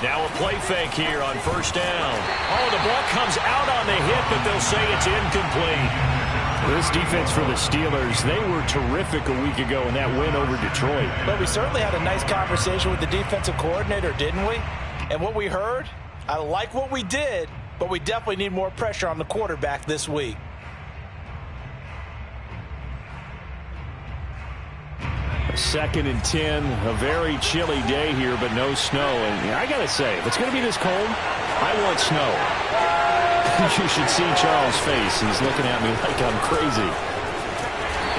Now a play fake here on first down. Oh, the ball comes out on the hit, but they'll say it's incomplete. This defense for the Steelers, they were terrific a week ago in that win over Detroit. But we certainly had a nice conversation with the defensive coordinator, didn't we? And what we heard, I like what we did, but we definitely need more pressure on the quarterback this week. Second and 10, a very chilly day here, but no snow. And I got to say, if it's going to be this cold, I want snow. You should see Charles' face. He's looking at me like I'm crazy.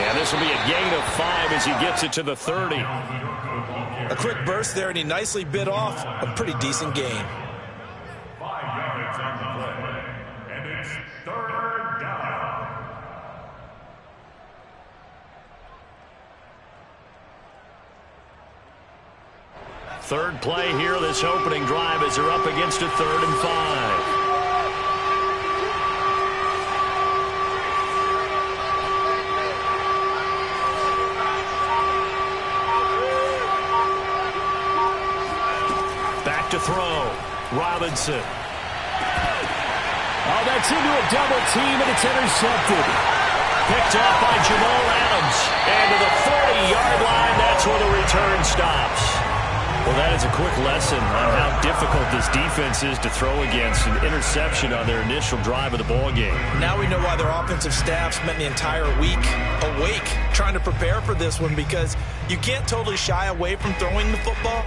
And this will be a gain of 5 as he gets it to the 30. A quick burst there, and he nicely bit off a pretty decent gain. 5 yards on the play, and it's third down. Third play here, this opening drive as they're up against a 3rd and 5. Back to throw. Robinson. Oh, that's into a double team, and it's intercepted. Picked off by Jamal Adams. And to the 40-yard line, that's where the return stops. Well, that is a quick lesson on how difficult this defense is to throw against. An interception on their initial drive of the ball game. Now we know why their offensive staff spent the entire week awake trying to prepare for this one, because you can't totally shy away from throwing the football,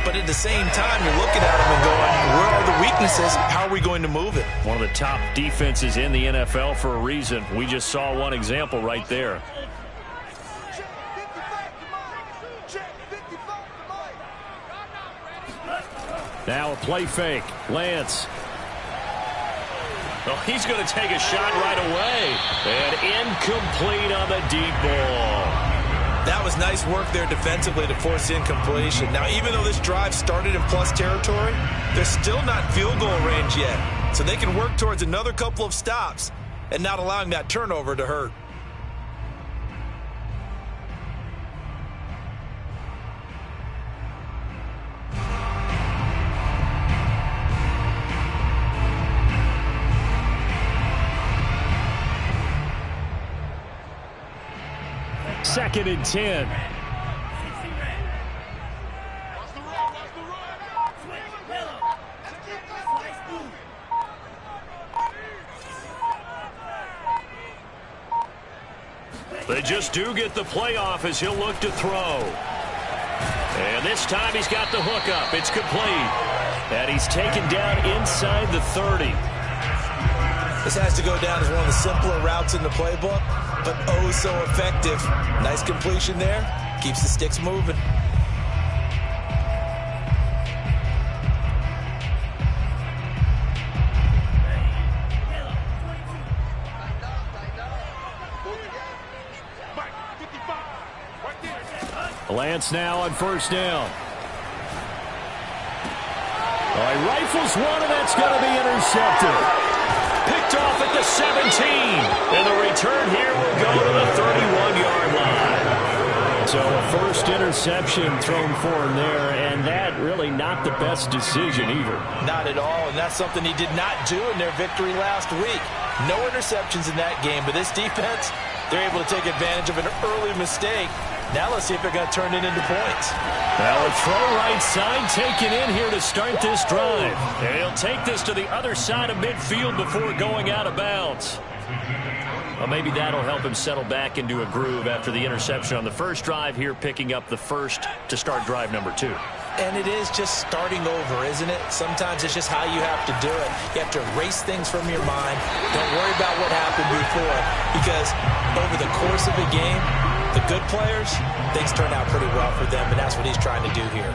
but at the same time you're looking at them and going, where are the weaknesses? How are we going to move it? One of the top defenses in the NFL for a reason. We just saw one example right there. Now a play fake. Lance. Oh, he's going to take a shot right away. And incomplete on the deep ball. That was nice work there defensively to force incompletion. Now, even though this drive started in plus territory, they're still not field goal range yet. So they can work towards another couple of stops and not allowing that turnover to hurt. Second and 10. They just do get the playoff as he'll look to throw. And this time he's got the hookup. It's complete. And he's taken down inside the 30. This has to go down as one of the simpler routes in the playbook, but oh so effective. Nice completion there. Keeps the sticks moving. Lance now on first down. Oh, he rifles one, and that's going to be intercepted. Picked off at the 17. And the return here will go to the 31-yard line. So a first interception thrown for him there, and that really not the best decision either. Not at all, and that's something he did not do in their victory last week. No interceptions in that game, but this defense, they're able to take advantage of an early mistake. Now let's see if they're going to turn it into points. Well, a throw right side taken in here to start this drive. And he'll take this to the other side of midfield before going out of bounds. Well, maybe that'll help him settle back into a groove after the interception on the first drive here, picking up the first to start drive number 2. And it is just starting over, isn't it? Sometimes it's just how you have to do it. You have to erase things from your mind. Don't worry about what happened before, because over the course of a game, the good players, things turn out pretty well for them, and that's what he's trying to do here.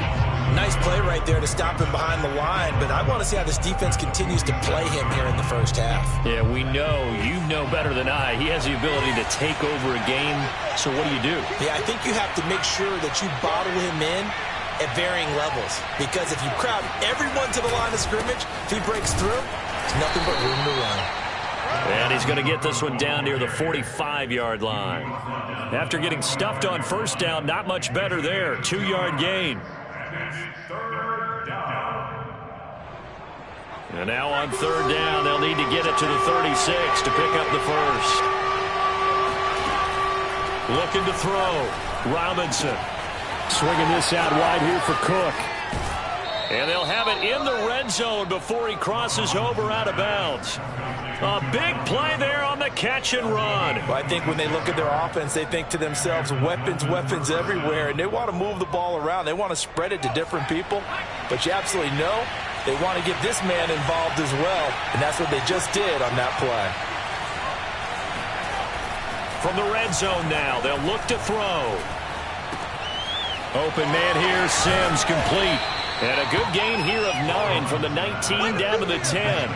Nice play right there to stop him behind the line, but I want to see how this defense continues to play him here in the first half. Yeah, we know, you know better than I, he has the ability to take over a game, so what do? Yeah, I think you have to make sure that you bottle him in at varying levels, because if you crowd everyone to the line of scrimmage, if he breaks through, there's nothing but room to run. And he's going to get this one down near the 45-yard line. After getting stuffed on first down, not much better there. 2-yard gain. And it's third down. And now on third down, they'll need to get it to the 36 to pick up the first. Looking to throw. Robinson. Swinging this out wide here for Cook. And they'll have it in the red zone before he crosses over out of bounds. A big play there on the catch and run. Well, I think when they look at their offense, they think to themselves, weapons, weapons everywhere, and they want to move the ball around. They want to spread it to different people, but you absolutely know they want to get this man involved as well, and that's what they just did on that play. From the red zone now, they'll look to throw. Open man here, Sims complete. And a good gain here of 9 from the 19 down to the 10.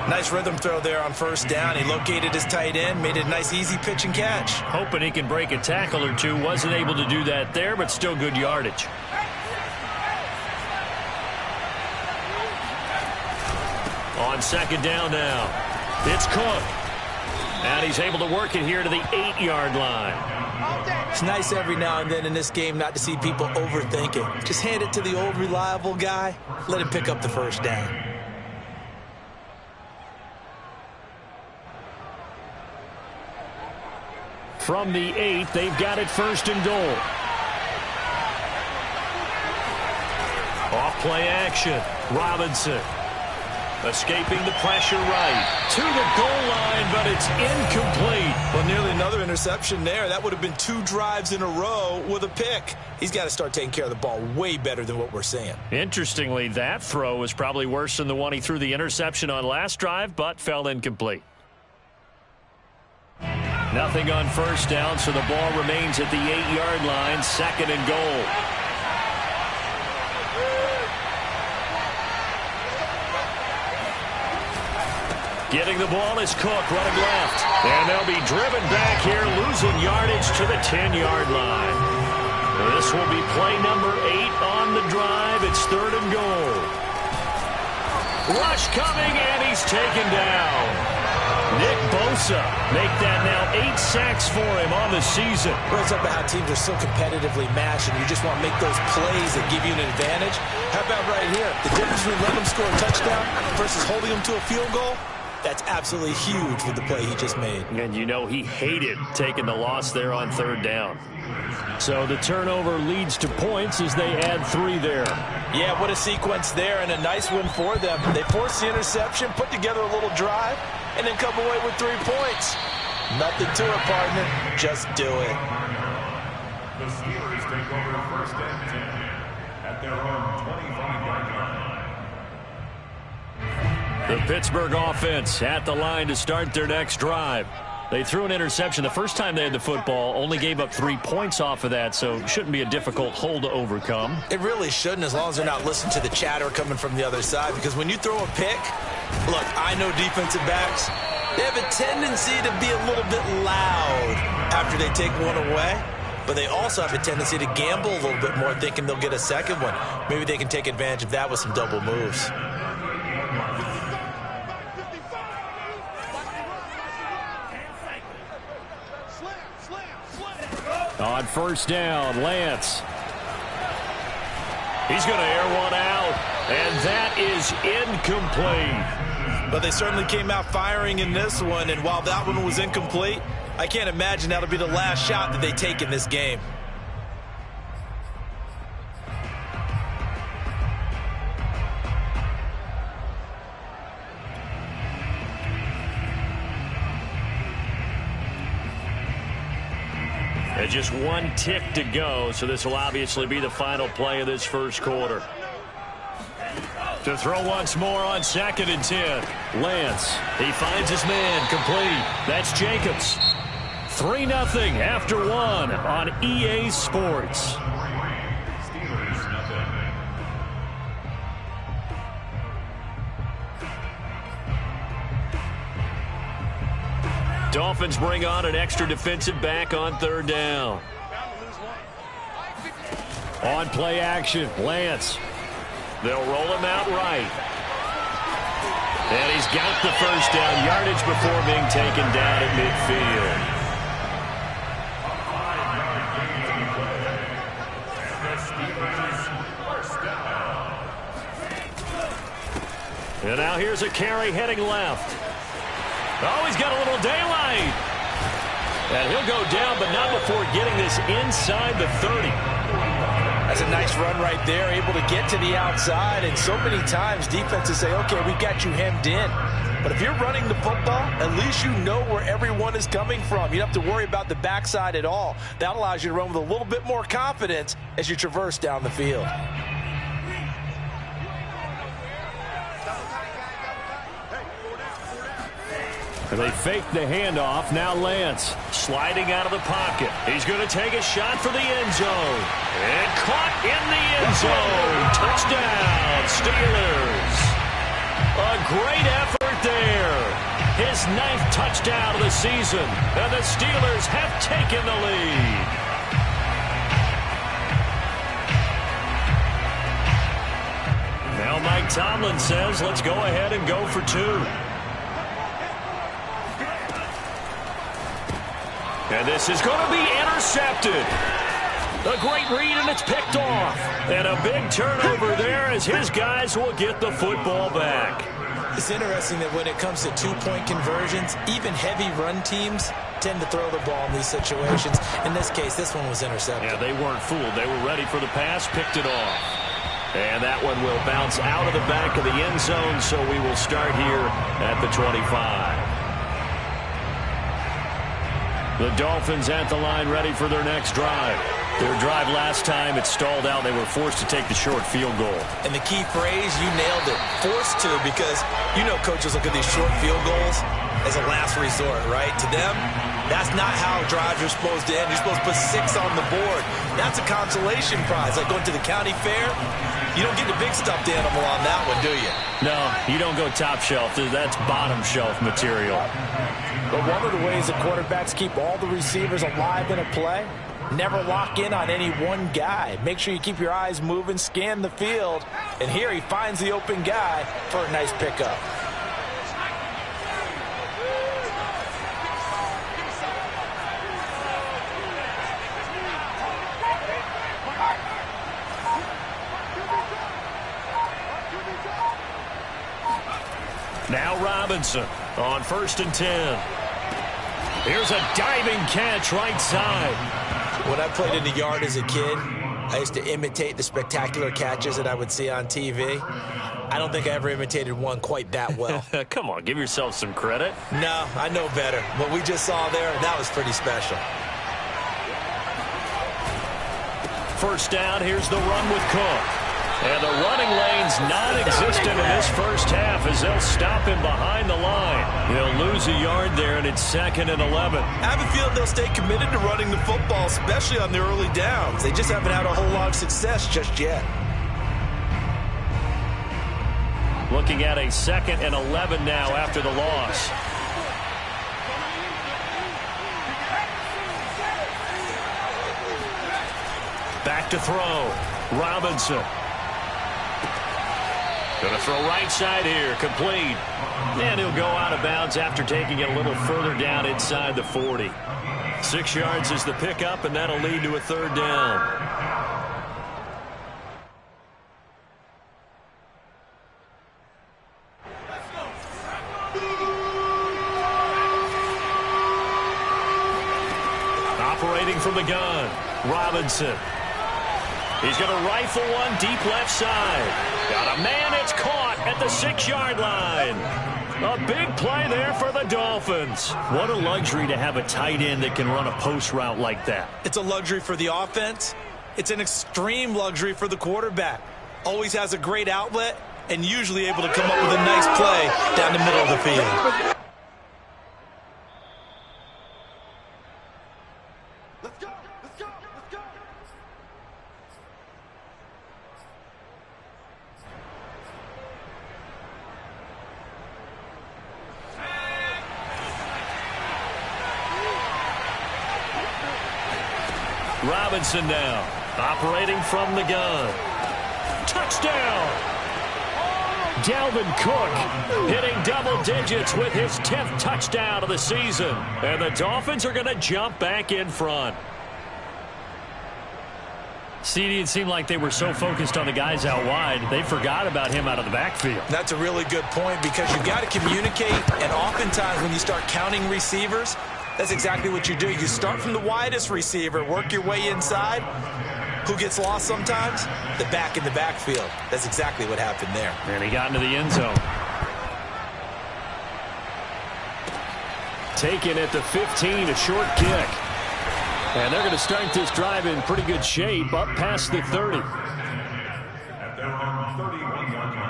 Nice rhythm throw there on first down. He located his tight end, made it a nice easy pitch and catch. Hoping he can break a tackle or two. Wasn't able to do that there, but still good yardage. On second down now, it's Cook. And he's able to work it here to the 8-yard line. It's nice every now and then in this game not to see people overthink it. Just hand it to the old reliable guy. Let him pick up the first down. From the 8, they've got it first and goal. Off play action. Robinson. Escaping the pressure right. To the goal line, but it's incomplete. Well, nearly another interception there. That would have been 2 drives in a row with a pick. He's got to start taking care of the ball way better than what we're seeing. Interestingly, that throw was probably worse than the one he threw the interception on last drive, but fell incomplete. Nothing on first down, so the ball remains at the 8-yard line, second and goal. Getting the ball is Cook, running left. And they'll be driven back here, losing yardage to the 10-yard line. This will be play number 8 on the drive. It's third and goal. Rush coming, and he's taken down. Nick Bosa make that now 8 sacks for him on the season. Well, it's up about how teams are so competitively matched, and you just want to make those plays that give you an advantage. How about right here? The difference between letting them score a touchdown versus holding them to a field goal? That's absolutely huge with the play he just made. And you know he hated taking the loss there on third down. So the turnover leads to points as they add 3 there. Yeah, what a sequence there, and a nice win for them. They forced the interception, put together a little drive, and then come away with 3 points. Nothing to it, partner. Just do it. The Steelers take over first and 10 at their own 25-yard line. The Pittsburgh offense at the line to start their next drive. They threw an interception the first time they had the football, only gave up 3 points off of that, so shouldn't be a difficult hole to overcome. It really shouldn't, as long as they're not listening to the chatter coming from the other side, because when you throw a pick, look, I know defensive backs, they have a tendency to be a little bit loud after they take one away, but they also have a tendency to gamble a little bit more, thinking they'll get a second one. Maybe they can take advantage of that with some double moves. On first down, Lance. He's going to air one out, and that is incomplete. But they certainly came out firing in this one, and while that one was incomplete, I can't imagine that'll be the last shot that they take in this game. And just 1 tick to go, so this will obviously be the final play of this first quarter. To throw once more on second and 10. Lance, he finds his man, complete. That's Jacobs. 3-0 after 1 on EA Sports. Dolphins bring on an extra defensive back on third down. On play action, Lance. They'll roll him out right. And he's got the first down yardage before being taken down at midfield. here's a carry heading left. Oh, he's got a little daylight. And he'll go down, but not before getting this inside the 30. That's a nice run right there, able to get to the outside. And so many times defenses say, okay, we've got you hemmed in. But if you're running the football, at least you know where everyone is coming from. You don't have to worry about the backside at all. That allows you to run with a little bit more confidence as you traverse down the field. They fake the handoff. Now Lance sliding out of the pocket. He's going to take a shot for the end zone. And caught in the end zone. Touchdown, Steelers. A great effort there. His 9th touchdown of the season. And the Steelers have taken the lead. Now Mike Tomlin says, let's go ahead and go for 2. And this is going to be intercepted. A great read, and it's picked off. And a big turnover there as his guys will get the football back. It's interesting that when it comes to two-point conversions, even heavy run teams tend to throw the ball in these situations. In this case, this one was intercepted. Yeah, they weren't fooled. They were ready for the pass, picked it off. And that one will bounce out of the back of the end zone, so we will start here at the 25. The Dolphins at the line, ready for their next drive. Their drive last time, it stalled out. They were forced to take the short field goal. And the key phrase, you nailed it. Forced to, because you know coaches look at these short field goals as a last resort, right? To them, that's not how drives are supposed to end. You're supposed to put 6 on the board. That's a consolation prize. Like going to the county fair, you don't get the big stuffed animal on that one, do you? No, you don't go top shelf. That's bottom shelf material. But one of the ways that quarterbacks keep all the receivers alive in a play, never lock in on any one guy. Make sure you keep your eyes moving, scan the field, and here he finds the open guy for a nice pickup. Now Robinson on 1st and 10. Here's a diving catch right side. When I played in the yard as a kid, I used to imitate the spectacular catches that I would see on TV. I don't think I ever imitated one quite that well. Come on, give yourself some credit. No, I know better. What we just saw there, that was pretty special. First down, here's the run with Cook. And the running lane's non-existent in this first half as they'll stop him behind the line. He'll lose a yard there, and it's 2nd and 11. I have a feeling they'll stay committed to running the football, especially on the early downs. They just haven't had a whole lot of success just yet. Looking at a 2nd and 11 now after the loss. Back to throw. Robinson. Going to throw right side here, complete. And he'll go out of bounds after taking it a little further down inside the 40. 6 yards is the pickup, and that'll lead to a 3rd down. Operating from the gun, Robinson. He's going to rifle one deep left side. Got a man, it's caught at the 6-yard line. A big play there for the Dolphins. What a luxury to have a tight end that can run a post route like that. It's a luxury for the offense. It's an extreme luxury for the quarterback. Always has a great outlet and usually able to come up with a nice play down the middle of the field. Robinson now, operating from the gun. Touchdown! Dalvin Cook hitting double digits with his 10th touchdown of the season. And the Dolphins are going to jump back in front. CD, it seemed like they were so focused on the guys out wide, they forgot about him out of the backfield. That's a really good point because you got to communicate, and oftentimes when you start counting receivers, that's exactly what you do. You start from the widest receiver, work your way inside. Who gets lost sometimes? The back in the backfield. That's exactly what happened there. And he got into the end zone. Taken at the 15, a short kick. And they're going to start this drive in pretty good shape, up past the 30. At their own 31-yard line.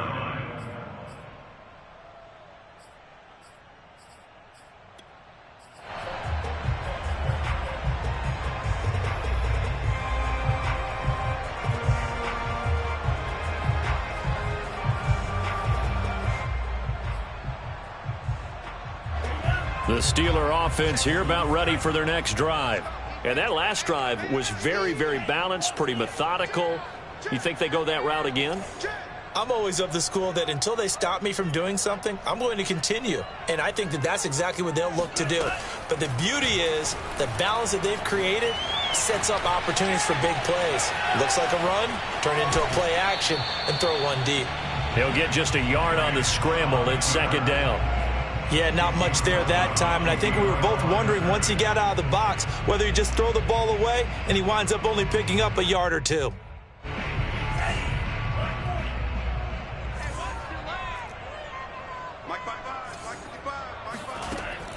The Steeler offense here about ready for their next drive. And that last drive was very, very balanced, pretty methodical. You think they go that route again? I'm always of the school that until they stop me from doing something, I'm going to continue. And I think that that's exactly what they'll look to do. But the beauty is the balance that they've created sets up opportunities for big plays. Looks like a run, turn into a play action, and throw one deep. He'll get just a yard on the scramble. It's second down. Yeah, not much there that time, and I think we were both wondering once he got out of the box whether he just throw the ball away, and he winds up only picking up a yard or two.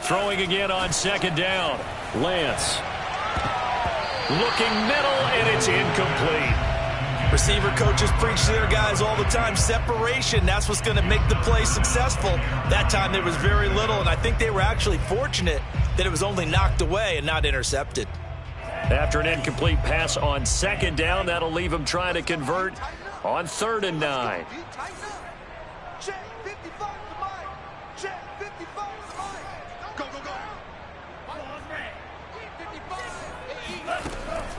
Throwing again on second down. Lance. Looking middle, and it's incomplete. Receiver coaches preach to their guys all the time. Separation, that's what's going to make the play successful. That time there was very little, and I think they were actually fortunate that it was only knocked away and not intercepted. After an incomplete pass on second down, that'll leave him trying to convert on 3rd and 9.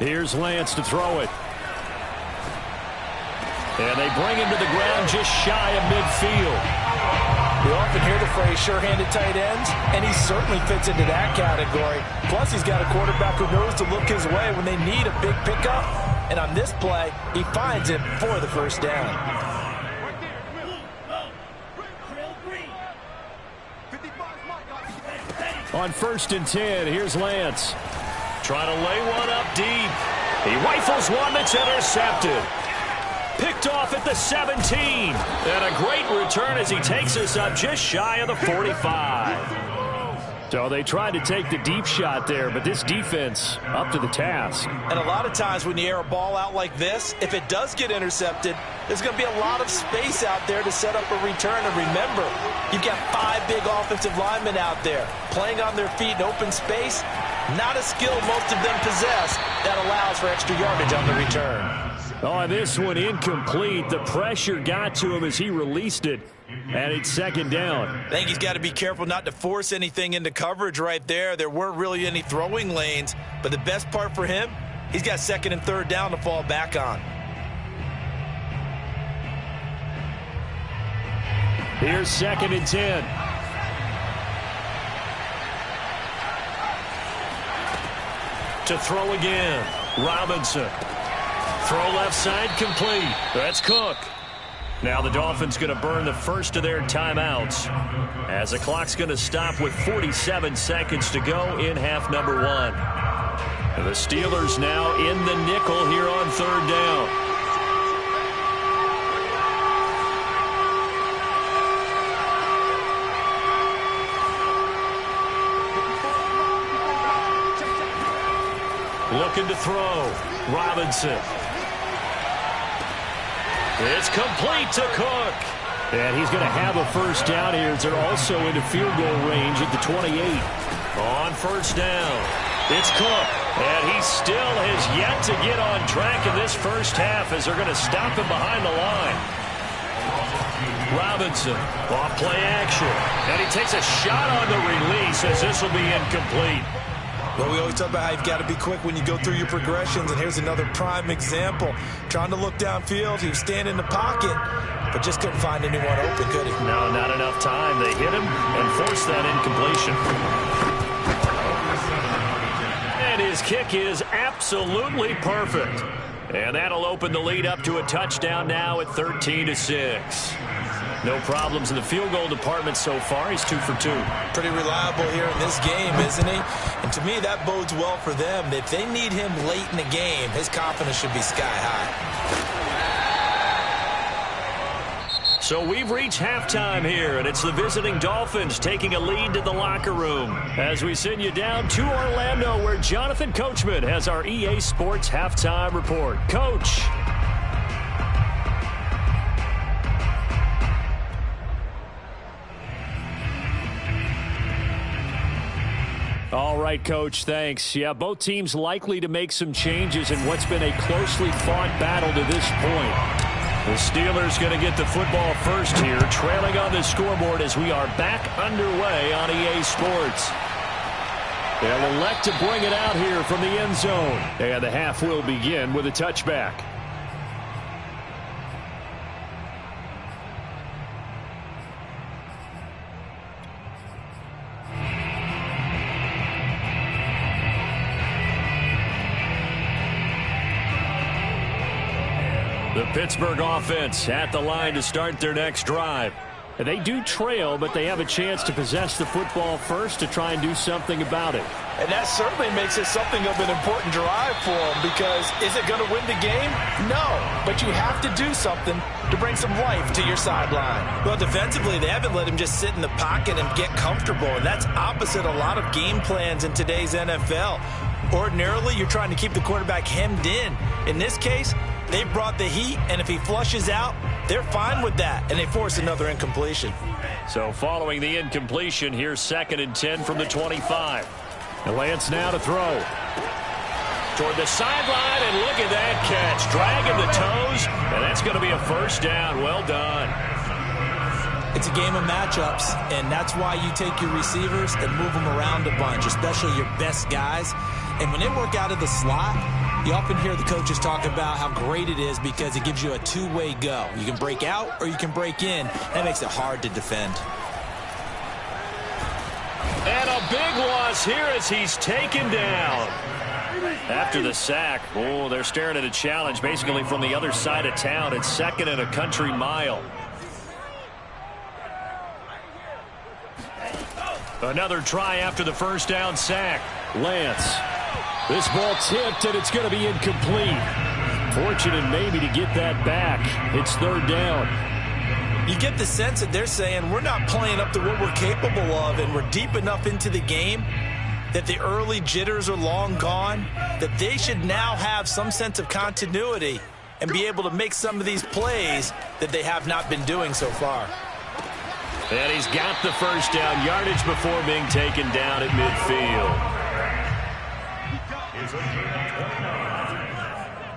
Here's Lance to throw it. And they bring him to the ground just shy of midfield. We often hear the phrase sure-handed tight ends, and he certainly fits into that category. Plus, he's got a quarterback who knows to look his way when they need a big pickup. And on this play, he finds it for the first down. On 1st and 10, here's Lance. Trying to lay one up deep. He rifles one that's intercepted. Picked off at the 17. And a great return as he takes us up just shy of the 45. So they tried to take the deep shot there, but this defense up to the task. And a lot of times when you air a ball out like this, if it does get intercepted, there's going to be a lot of space out there to set up a return. And remember, you've got 5 big offensive linemen out there playing on their feet in open space. Not a skill most of them possess that allows for extra yardage on the return. Oh, this one incomplete. The pressure got to him as he released it, and it's second down. I think he's got to be careful not to force anything into coverage right there. There weren't really any throwing lanes, but the best part for him, he's got 2nd and 3rd down to fall back on. Here's 2nd and 10. To throw again, Robinson. Throw left side complete. That's Cook. Now the Dolphins going to burn the first of their timeouts as the clock's going to stop with 47 seconds to go in half number 1. And the Steelers now in the nickel here on 3rd down. Looking to throw. Robinson. It's complete to Cook. And he's going to have a first down here as they're also into field goal range at the 28. On 1st down, it's Cook. And he still has yet to get on track in this first half as they're going to stop him behind the line. Robinson, off play action. And he takes a shot on the release as this will be incomplete. Well, we always talk about how you've got to be quick when you go through your progressions, and here's another prime example. Trying to look downfield, he was standing in the pocket, but just couldn't find anyone open, could he? No, not enough time. They hit him and forced that incompletion. And his kick is absolutely perfect. And that'll open the lead up to a touchdown now at 13-6. No problems in the field goal department so far. He's 2 for 2. Pretty reliable here in this game, isn't he? And to me, that bodes well for them. If they need him late in the game, his confidence should be sky high. So we've reached halftime here, and it's the visiting Dolphins taking a lead to the locker room as we send you down to Orlando, where Jonathan Coachman has our EA Sports halftime report. Coach. All right, Coach, thanks. Yeah, both teams likely to make some changes in what's been a closely fought battle to this point. The Steelers going to get the football first here, trailing on the scoreboard as we are back underway on EA Sports. They'll elect to bring it out here from the end zone. And the half will begin with a touchback. The Pittsburgh offense at the line to start their next drive. They do trail, but they have a chance to possess the football first to try and do something about it. And that certainly makes it something of an important drive for them, because is it going to win the game? No, but you have to do something to bring some life to your sideline. Well, defensively, they haven't let him just sit in the pocket and get comfortable, and that's opposite a lot of game plans in today's NFL. Ordinarily, you're trying to keep the quarterback hemmed in. In this case, they brought the heat, and if he flushes out, they're fine with that, and they force another incompletion. So following the incompletion, here's 2nd and 10 from the 25. And Lance now to throw. Toward the sideline, and look at that catch. Dragging the toes, and that's going to be a first down. Well done. It's a game of matchups, and that's why you take your receivers and move them around a bunch, especially your best guys. And when they work out of the slot, you often hear the coaches talk about how great it is because it gives you a two-way go. You can break out or you can break in. That makes it hard to defend. And a big loss here as he's taken down. After the sack, oh, they're staring at a challenge basically from the other side of town. It's 2nd and a country mile. Another try after the first down sack. Lance. This ball tipped, and it's going to be incomplete. Fortunate maybe to get that back. It's 3rd down. You get the sense that they're saying we're not playing up to what we're capable of, and we're deep enough into the game that the early jitters are long gone, that they should now have some sense of continuity and be able to make some of these plays that they have not been doing so far. And he's got the first down yardage before being taken down at midfield.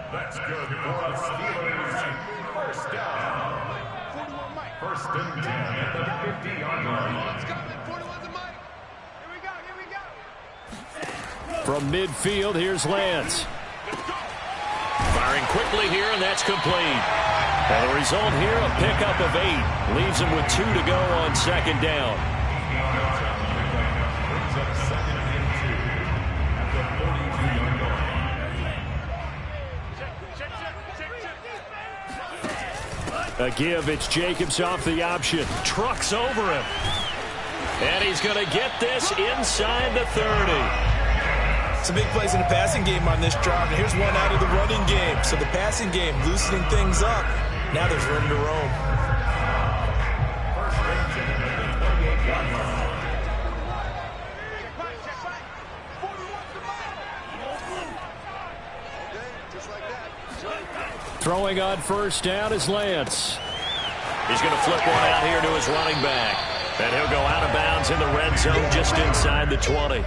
That's good for the Steelers. First down. 1st and 10 at the 50-yard line. From midfield, here's Lance. Firing quickly here, and that's complete. And the result here, a pickup of 8. Leaves him with 2 to go on 2nd down. Brings up 2nd and 2 at the 42-yard line. A give, it's Jacobs off the option. Trucks over him. And he's going to get this inside the 30. Some big plays in the passing game on this drive, and here's one out of the running game. So the passing game loosening things up. Now there's room to roam. First and 10 at the 28-yard line. Throwing on first down is Lance. He's going to flip one out here to his running back. And he'll go out of bounds in the red zone just inside the 20.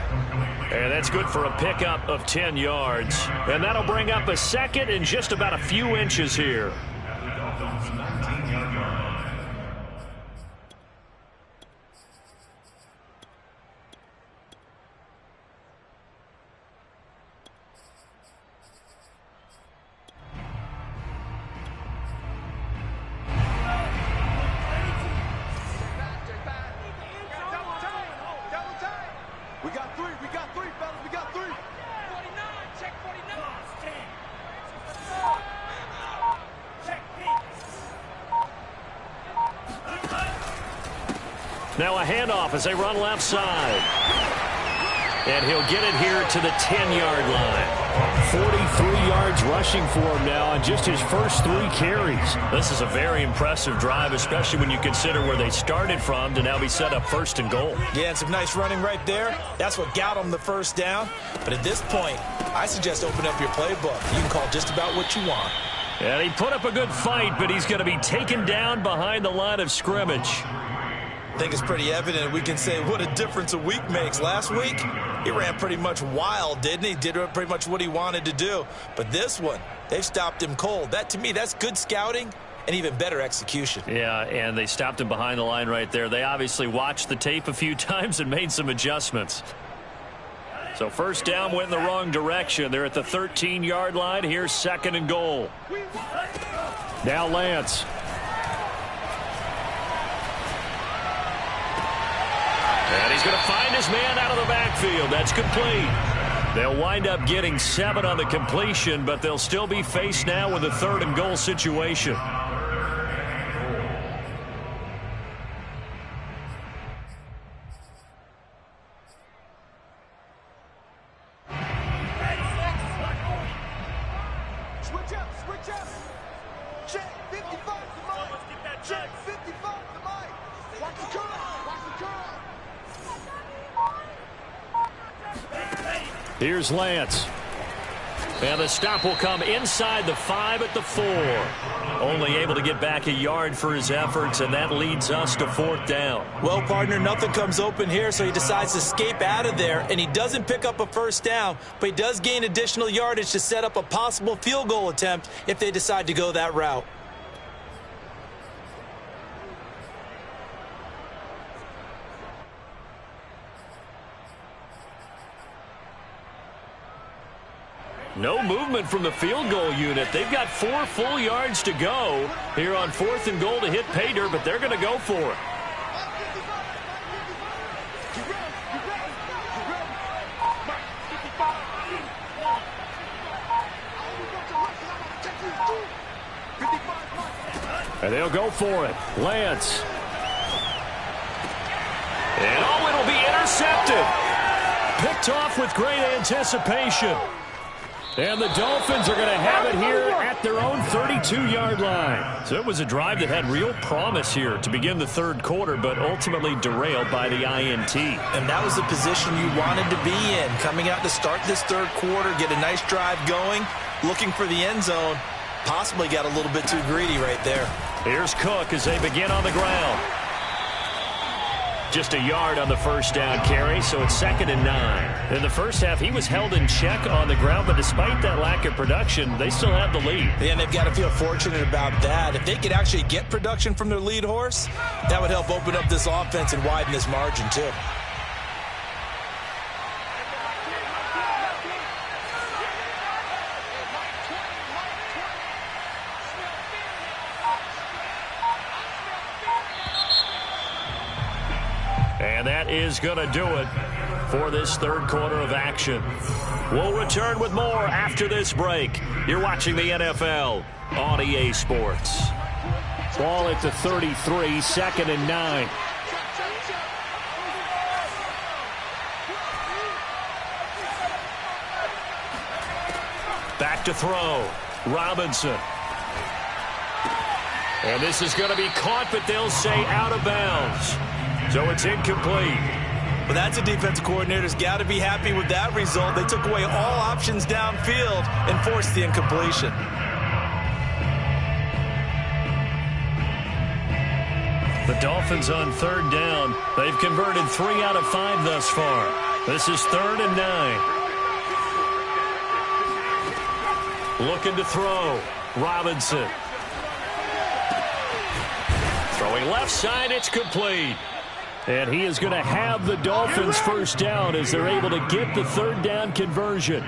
And that's good for a pickup of 10 yards. And that'll bring up a 2nd and just about a few inches here. Now a handoff as they run left side. And he'll get it here to the 10-yard line. 43 yards rushing for him now on just his first 3 carries. This is a very impressive drive, especially when you consider where they started from to now be set up 1st and goal. Yeah, and some nice running right there. That's what got him the first down. But at this point, I suggest open up your playbook. You can call just about what you want. And he put up a good fight, but he's going to be taken down behind the line of scrimmage. I think it's pretty evident. We can say what a difference a week makes. Last week, he ran pretty much wild, didn't he? Did pretty much what he wanted to do. But this one, they've stopped him cold. That, to me, that's good scouting and even better execution. Yeah, and they stopped him behind the line right there. They obviously watched the tape a few times and made some adjustments. So first down went in the wrong direction. They're at the 13-yard line. Here's 2nd and goal. Now Lance. And he's going to find his man out of the backfield. That's complete. They'll wind up getting 7 on the completion, but they'll still be faced now with a 3rd and goal situation. Switch up. Check 55 to Mike. Check 55 to Mike. Watch the curl. Here's Lance. And the stop will come inside the 5 at the 4. Only able to get back a yard for his efforts, and that leads us to 4th down. Well, partner, nothing comes open here, so he decides to escape out of there, and he doesn't pick up a first down, but he does gain additional yardage to set up a possible field goal attempt if they decide to go that route. No movement from the field goal unit. They've got 4 full yards to go here on 4th and goal to hit pay dirt, but they're going to go for it. And they'll go for it. Lance. And it'll be intercepted. Picked off with great anticipation. And the Dolphins are going to have it here at their own 32-yard line. So it was a drive that had real promise here to begin the 3rd quarter, but ultimately derailed by the INT. And that was the position you wanted to be in. Coming out to start this 3rd quarter, get a nice drive going, looking for the end zone. Possibly got a little bit too greedy right there. Here's Cook as they begin on the ground. Just a yard on the first down carry, so it's 2nd and 9. In the first half, he was held in check on the ground, but despite that lack of production, they still have the lead. Yeah, and they've got to feel fortunate about that. If they could actually get production from their lead horse, that would help open up this offense and widen this margin, too. And that is going to do it for this 3rd quarter of action. We'll return with more after this break. You're watching the NFL on EA Sports. Ball at the 33, 2nd and 9. Back to throw. Robinson. And this is going to be caught, but they'll say out of bounds. So it's incomplete. Well, that's a defensive coordinator's got to be happy with that result. They took away all options downfield and forced the incompletion. The Dolphins on 3rd down. They've converted 3 out of 5 thus far. This is 3rd and 9. Looking to throw. Robinson. Throwing left side, it's complete. And he is going to have the Dolphins first down as they're able to get the 3rd down conversion.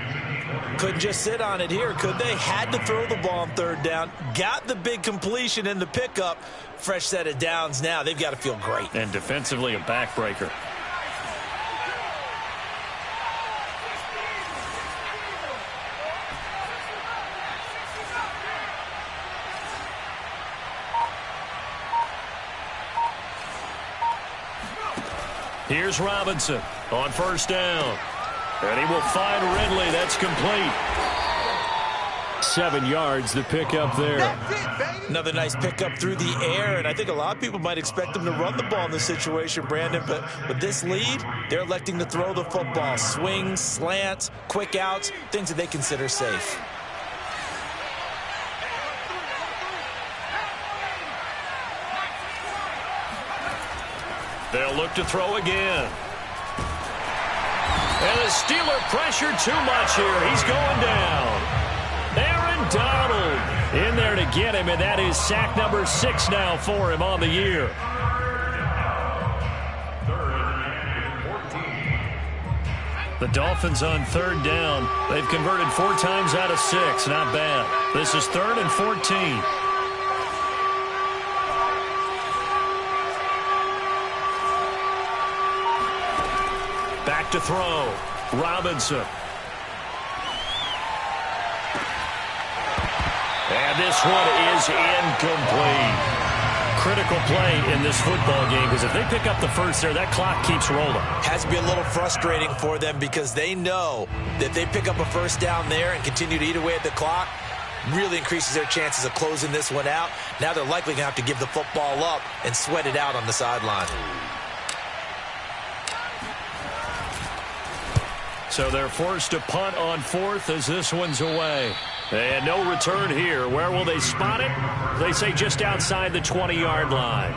Couldn't just sit on it here, could they? Had to throw the ball on 3rd down. Got the big completion in the pickup. Fresh set of downs now. They've got to feel great. And defensively, a backbreaker. Here's Robinson on first down. And he will find Ridley. That's complete. 7 yards to pick up there. Another nice pickup through the air, and I think a lot of people might expect them to run the ball in this situation, Brandon, but with this lead, they're electing to throw the football. Swings, slants, quick outs, things that they consider safe. They'll look to throw again. And the Steeler pressure too much here. He's going down. Aaron Donald in there to get him, and that is sack number 6 now for him on the year. The Dolphins on third down. They've converted 4 times out of 6. Not bad. This is 3rd and 14. Back to throw. Robinson. And this one is incomplete. Critical play in this football game, because if they pick up the first there, that clock keeps rolling. Has to be a little frustrating for them because they know that they pick up a first down there and continue to eat away at the clock, really increases their chances of closing this one out. Now they're likely going to have to give the football up and sweat it out on the sideline. So they're forced to punt on 4th as this one's away. And no return here. Where will they spot it? They say just outside the 20-yard line.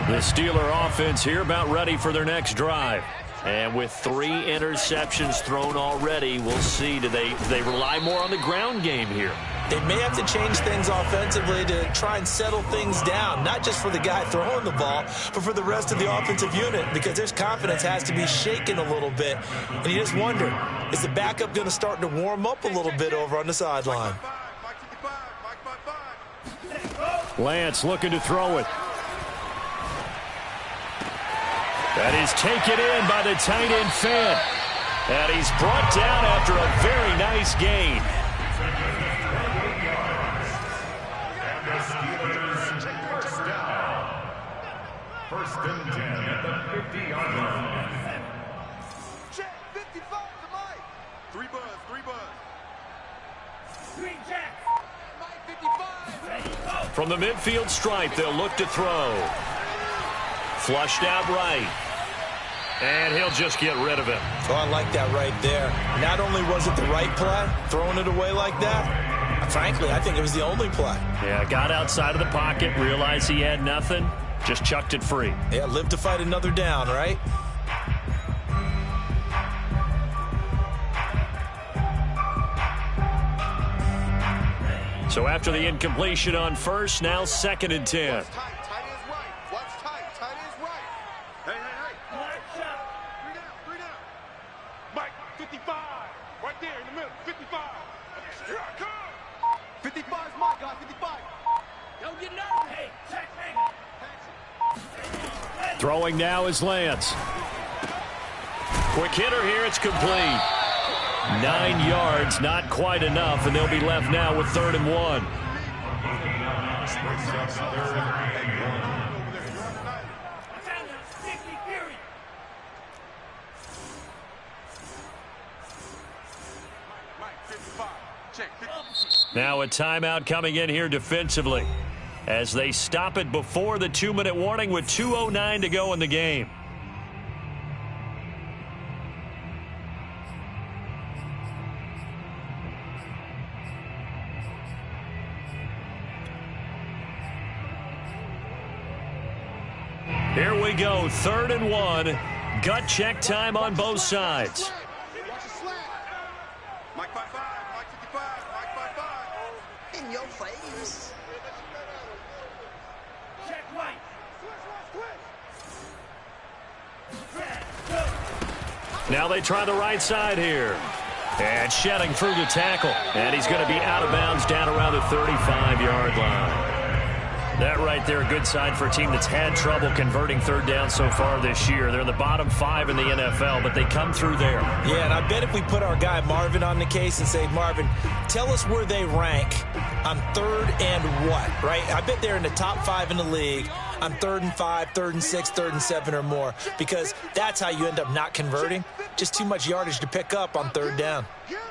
The Steeler offense here about ready for their next drive. And with 3 interceptions thrown already, we'll see. Do they rely more on the ground game here? They may have to change things offensively to try and settle things down, not just for the guy throwing the ball, but for the rest of the offensive unit, because their confidence has to be shaken a little bit. And you just wonder, is the backup going to start to warm up a little bit over on the sideline? Lance looking to throw it. That is taken in by the tight end Finn. And he's brought down after a very nice gain. First and 10 at the 50-yard line. Check 55 to Mike. 3 buzz, 3 buzz. Green check. Mike 55. From the midfield stripe, they'll look to throw. Flushed out right. And he'll just get rid of it. Oh, I like that right there. Not only was it the right play, throwing it away like that, frankly, I think it was the only play. Yeah, got outside of the pocket, realized he had nothing, just chucked it free. Yeah, live to fight another down, right? So after the incompletion on first, now 2nd and 10. Tight, tight is right. What's tight? Tight is right. Hey, hey, hey. Three down, 3 down. Mike, 55. Right there in the middle. 55. Here I come. 55 is Mike, guys. 55. Don't get nervous. Hey, check, man. Throwing now is Lance. Quick hitter here, it's complete. 9 yards, not quite enough, and they'll be left now with 3rd and 1. Now a timeout coming in here defensively as they stop it before the 2-minute warning with 2:09 to go in the game. Here we go, 3rd and 1. Gut check time on both sides. Watch a slant. Mike 55. Mike 55. Mike 55. In your face. Check right. Switch. Now they try the right side here. And shedding through the tackle. And he's going to be out of bounds down around the 35-yard line. That right there, a good sign for a team that's had trouble converting third down so far this year. They're in the bottom 5 in the NFL, but they come through there. Yeah, and I bet if we put our guy Marvin on the case and say, Marvin, tell us where they rank on third and what, right? I bet they're in the top 5 in the league on 3rd and 5, 3rd and 6, 3rd and 7 or more, because that's how you end up not converting. Just too much yardage to pick up on third down. Get him!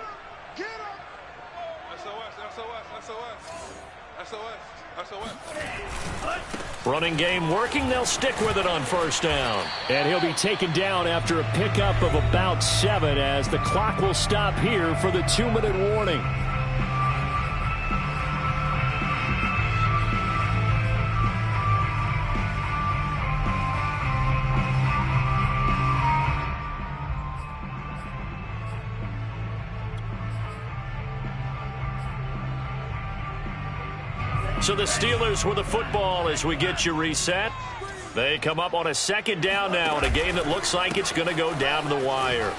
Get him! SOS. Running game working. They'll stick with it on first down. And he'll be taken down after a pickup of about 7 as the clock will stop here for the 2-minute warning. So the Steelers with the football as we get you reset. They come up on a second down now in a game that looks like it's going to go down to the wire.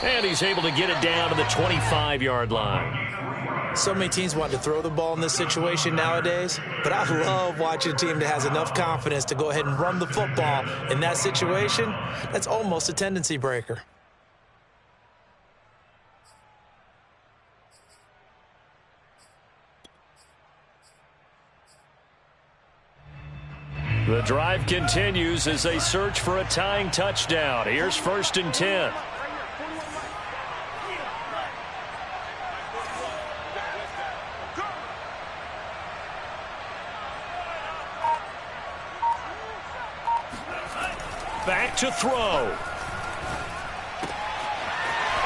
And he's able to get it down to the 25-yard line. So many teams want to throw the ball in this situation nowadays, but I love watching a team that has enough confidence to go ahead and run the football in that situation. That's almost a tendency breaker. The drive continues as they search for a tying touchdown. Here's 1st and 10. Back to throw.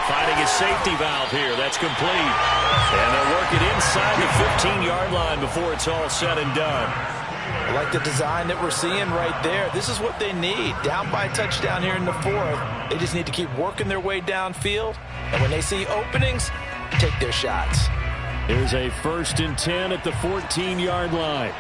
Finding a safety valve here. That's complete. And they'll work it inside the 15-yard line before it's all said and done. I like the design that we're seeing right there. This is what they need. Down by a touchdown here in the 4th. They just need to keep working their way downfield. And when they see openings, take their shots. Here's a 1st and 10 at the 14-yard line.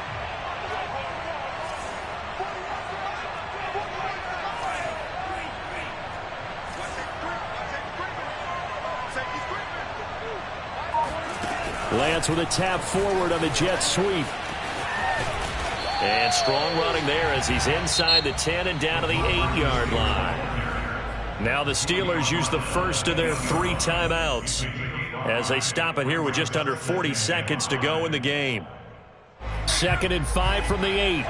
Lance with a tap forward on the jet sweep. And strong running there as he's inside the 10 and down to the 8-yard line. Now the Steelers use the first of their 3 timeouts as they stop it here with just under 40 seconds to go in the game. 2nd and 5 from the 8.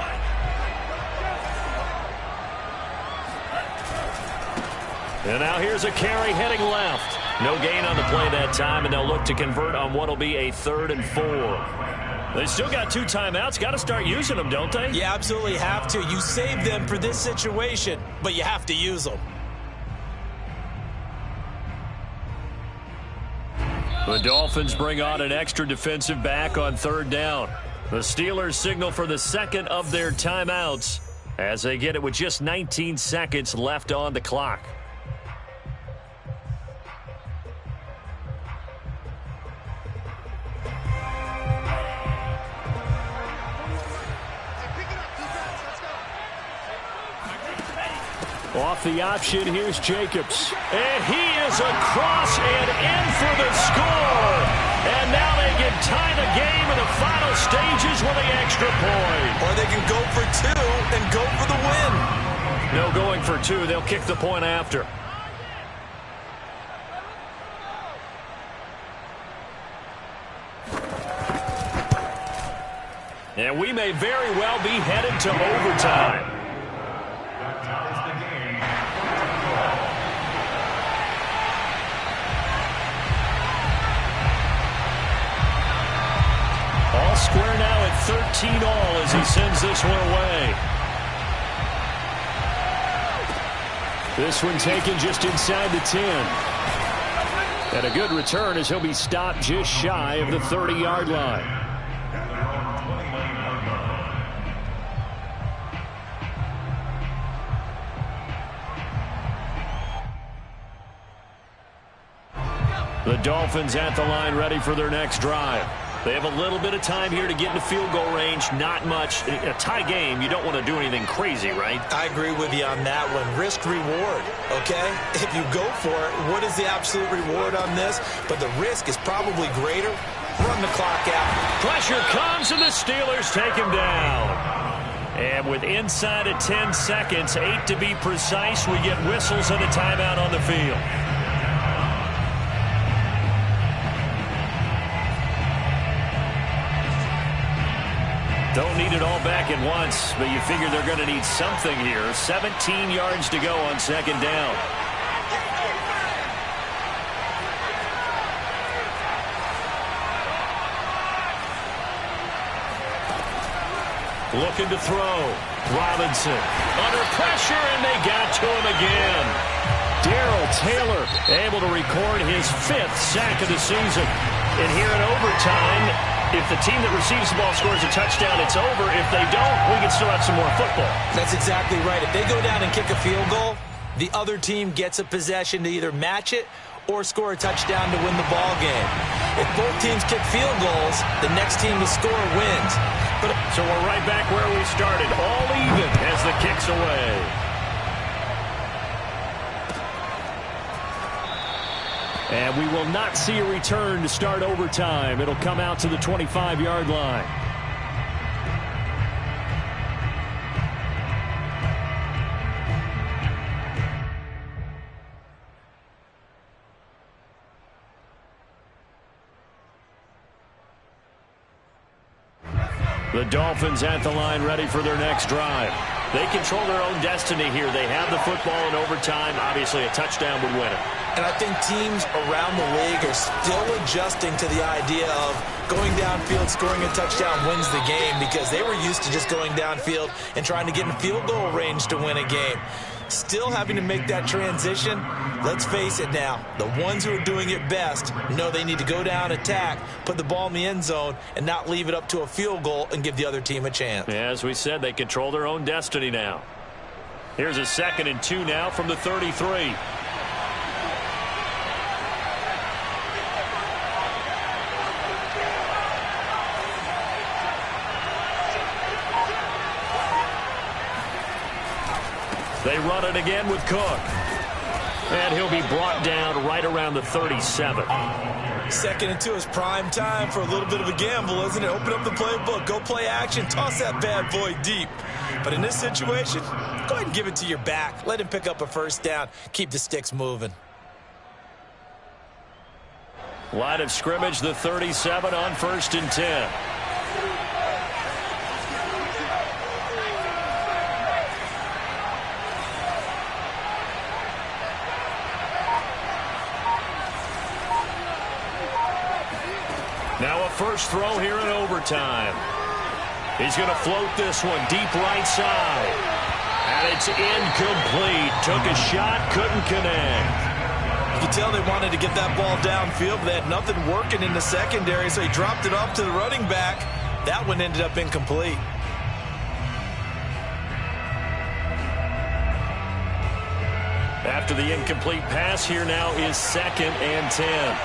And now here's a carry heading left. No gain on the play that time, and they'll look to convert on what will be a 3rd and 4. They still got 2 timeouts. Got to start using them, don't they? You absolutely have to. You save them for this situation, but you have to use them. The Dolphins bring on an extra defensive back on 3rd down. The Steelers signal for the 2nd of their timeouts as they get it with just 19 seconds left on the clock. Off the option, here's Jacobs. And he is across and in for the score. And now they can tie the game in the final stages with the extra point. Or they can go for 2 and go for the win. No going for 2. They'll kick the point after. And we may very well be headed to overtime. All square now at 13 all as he sends this one away. This one taken just inside the 10. And a good return as he'll be stopped just shy of the 30-yard line. The Dolphins at the line ready for their next drive. They have a little bit of time here to get into field goal range. Not much. In a tie game, you don't want to do anything crazy, right? I agree with you on that one. Risk reward, okay? If you go for it, what is the absolute reward on this? But the risk is probably greater. Run the clock out. Pressure comes, and the Steelers take him down. And with inside of 10 seconds, 8 to be precise, we get whistles and a timeout on the field. Don't need it all back at once, but you figure they're going to need something here. 17 yards to go on second down. Looking to throw. Robinson under pressure, and they got to him again. Darrell Taylor able to record his 5th sack of the season. And here in overtime, if the team that receives the ball scores a touchdown, it's over. If they don't, we can still have some more football. That's exactly right. If they go down and kick a field goal, the other team gets a possession to either match it or score a touchdown to win the ball game. If both teams kick field goals, the next team to score wins. So we're right back where we started, all even as the kick's away. And we will not see a return to start overtime. It'll come out to the 25-yard line. The Dolphins at the line, ready for their next drive. They control their own destiny here. They have the football in overtime. Obviously, a touchdown would win it. And I think teams around the league are still adjusting to the idea of going downfield, scoring a touchdown wins the game, because they were used to just going downfield and trying to get in field goal range to win a game. Still having to make that transition. Let's face it now, the ones who are doing it best know they need to go down, attack, put the ball in the end zone, and not leave it up to a field goal and give the other team a chance. Yeah, as we said, they control their own destiny now. Here's a 2nd and 2 now from the 33. They run it again with Cook. And he'll be brought down right around the 37. 2nd and 2 is prime time for a little bit of a gamble, isn't it? Open up the playbook, go play action, toss that bad boy deep. But in this situation, go ahead and give it to your back. Let him pick up a first down. Keep the sticks moving. Line of scrimmage, the 37 on 1st and 10. Now a first throw here in overtime. He's going to float this one deep right side. And it's incomplete. Took a shot, couldn't connect. You can tell they wanted to get that ball downfield, but they had nothing working in the secondary, so he dropped it off to the running back. That one ended up incomplete. After the incomplete pass, here now is 2nd and 10.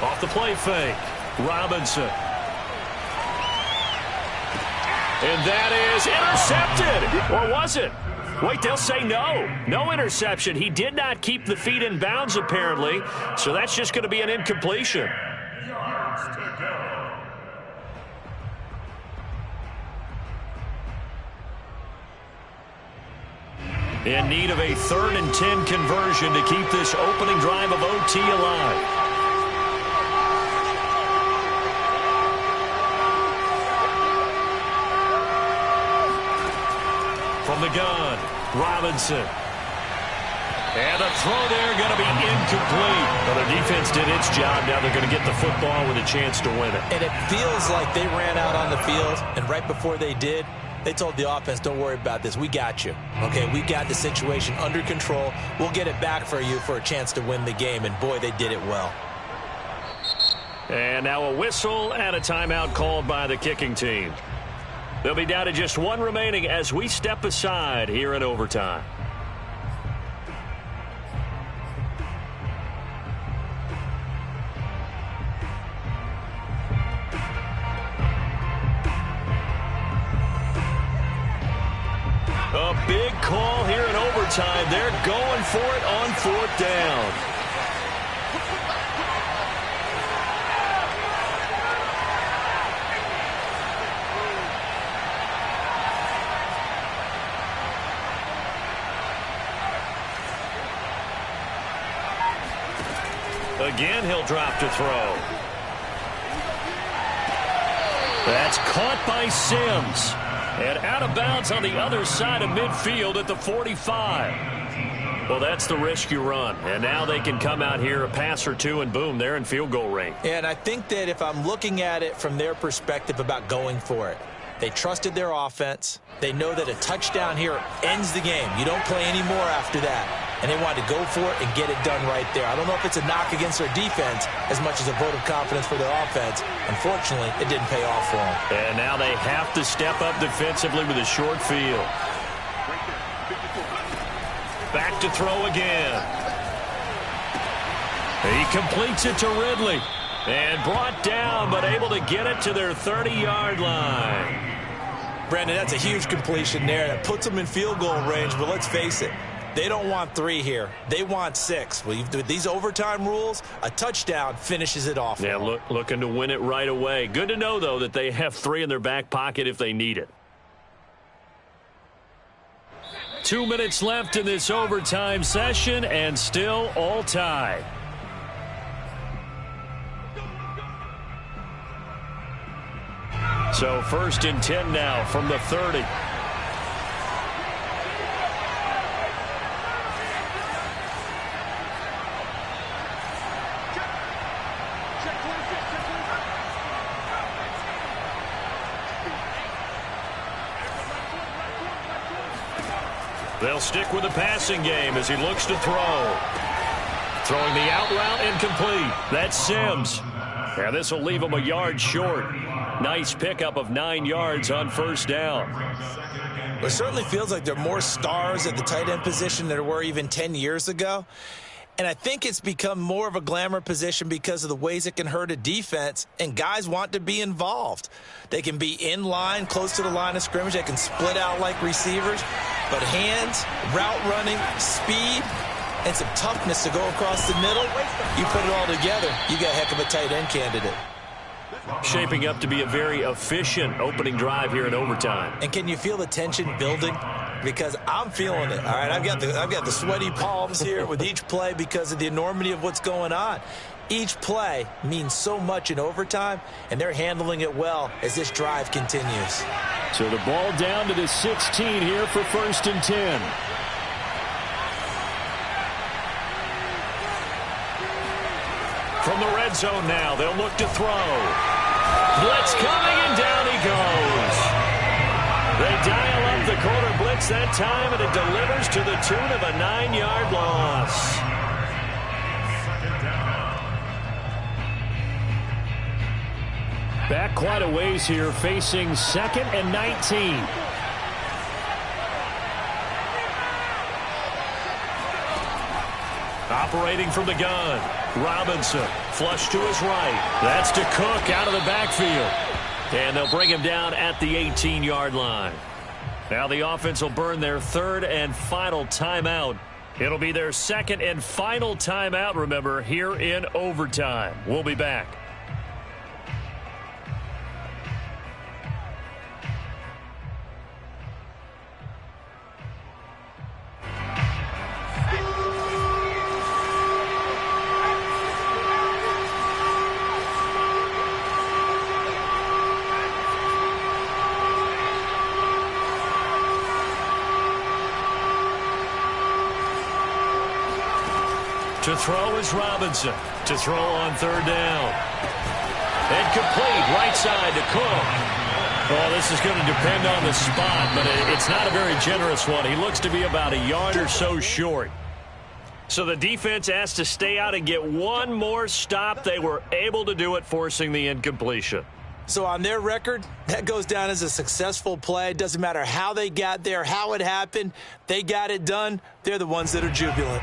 Off the play fake, Robinson. And that is intercepted. Or was it? Wait, they'll say no. No interception. He did not keep the feet in bounds, apparently. So that's just going to be an incompletion. Yards to go. In need of a 3rd and 10 conversion to keep this opening drive of OT alive. From the gun, Robinson. And the throw there going to be incomplete. But the defense did its job. Now they're going to get the football with a chance to win it. And it feels like they ran out on the field, and right before they did, they told the offense, don't worry about this. We got you. Okay, we got the situation under control. We'll get it back for you for a chance to win the game. And, boy, they did it well. And now a whistle and a timeout called by the kicking team. They'll be down to just one remaining as we step aside here in overtime. call here in overtime. They're going for it on 4th down. Again, he'll drop to throw. That's caught by Sims. And out of bounds on the other side of midfield at the 45. Well, that's the risk you run. And now they can come out here, a pass or two, and boom, they're in field goal range. And I think that if I'm looking at it from their perspective about going for it, they trusted their offense. They know that a touchdown here ends the game. You don't play any more after that. And they wanted to go for it and get it done right there. I don't know if it's a knock against their defense as much as a vote of confidence for their offense. Unfortunately, it didn't pay off for them. And now they have to step up defensively with a short field. Back to throw again. He completes it to Ridley. And brought down, but able to get it to their 30-yard line. Brandon, that's a huge completion there. That puts them in field goal range, but let's face it. They don't want 3 here. They want 6. Well, with these overtime rules, a touchdown finishes it off. Yeah, looking to win it right away. Good to know, though, that they have 3 in their back pocket if they need it. 2 minutes left in this overtime session, and still all tied. So 1st and 10 now from the 30. They'll stick with the passing game as he looks to throw. Throwing the out route incomplete. That's Sims. And this will leave him a yard short. Nice pickup of 9 yards on 1st down. Well, it certainly feels like there are more stars at the tight end position than there were even 10 years ago. And I think it's become more of a glamour position because of the ways it can hurt a defense, and guys want to be involved. They can be in line, close to the line of scrimmage. They can split out like receivers. But hands, route running, speed, and some toughness to go across the middle, you put it all together, you got a heck of a tight end candidate. Shaping up to be a very efficient opening drive here in overtime. And can you feel the tension building? Because I'm feeling it. All right, I've got the sweaty palms here with each play because of the enormity of what's going on. Each play means so much in overtime, and they're handling it well as this drive continues. So the ball down to the 16 here for 1st and 10. From the red zone now, they'll look to throw. Blitz coming, and down he goes. They dial up the quarter blitz that time, and it delivers to the tune of a 9-yard loss. Back quite a ways here, facing 2nd and 19. Operating from the gun. Robinson, flush to his right. That's to Cook out of the backfield. And they'll bring him down at the 18-yard line. Now the offense will burn their 3rd and final timeout. It'll be their 2nd and final timeout, remember, here in overtime. We'll be back. To throw is Robinson. To throw on 3rd down. And complete, right side to Cook. Well, this is going to depend on the spot, but it's not a very generous one. He looks to be about a yard or so short. So the defense has to stay out and get one more stop. They were able to do it, forcing the incompletion. So on their record, that goes down as a successful play. It doesn't matter how they got there, how it happened. They got it done. They're the ones that are jubilant.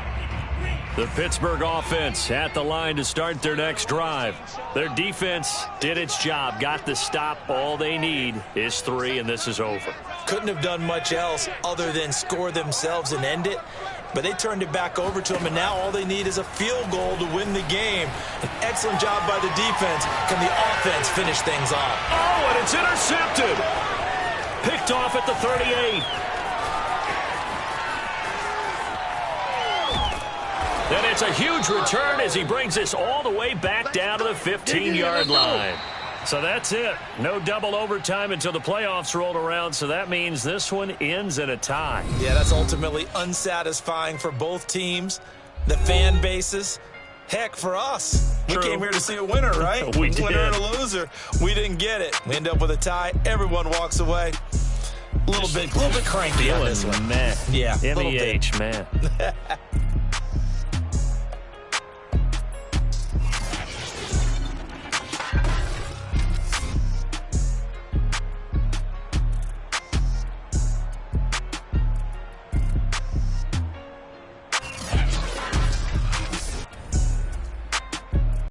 The Pittsburgh offense at the line to start their next drive. Their defense did its job, got the stop. All they need is 3, and this is over. couldn't have done much else other than score themselves and end it. But they turned it back over to them, and now all they need is a field goal to win the game. An excellent job by the defense. Can the offense finish things off? Oh, and it's intercepted. Picked off at the 38. And it's a huge return as he brings us all the way back down to the 15-yard line. So that's it. No double overtime until the playoffs rolled around, so that means this one ends in a tie. Yeah, that's ultimately unsatisfying for both teams, the fan bases. Heck, for us. True. We came here to see a winner, right? We did. Winner and a loser. We didn't get it. We end up with a tie. Everyone walks away. A little bit cranky on this one. Man. Yeah, MEH, man.